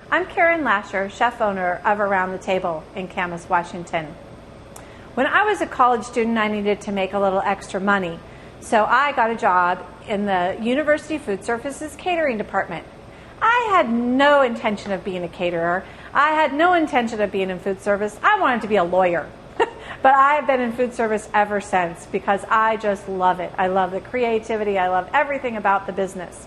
I'm Karen Lasher, chef owner of Around the Table in Camas, Washington. When I was a college student, I needed to make a little extra money, so I got a job in the University Food Services catering department. I had no intention of being a caterer. I had no intention of being in food service. I wanted to be a lawyer. But I've been in food service ever since because I just love it. I love the creativity. I love everything about the business.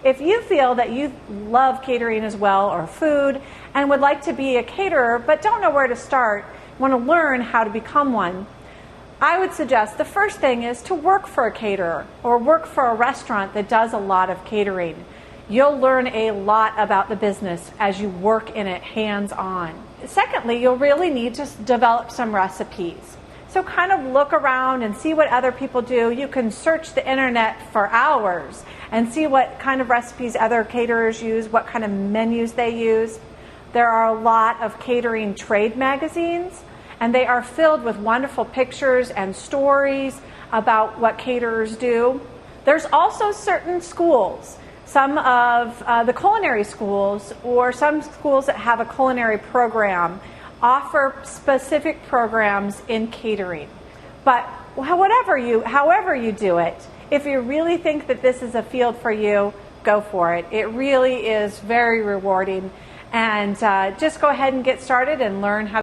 If you feel that you love catering as well, or food, and would like to be a caterer but don't know where to start, want to learn how to become one, I would suggest the first thing is to work for a caterer or work for a restaurant that does a lot of catering. You'll learn a lot about the business as you work in it hands-on. Secondly, you'll really need to develop some recipes. So kind of look around and see what other people do. You can search the internet for hours and see what kind of recipes other caterers use, what kind of menus they use. There are a lot of catering trade magazines, and they are filled with wonderful pictures and stories about what caterers do. There's also certain schools, some of the culinary schools or some schools that have a culinary program offer specific programs in catering. But however you do it, if you really think that this is a field for you, go for it. It really is very rewarding. And just go ahead and get started and learn how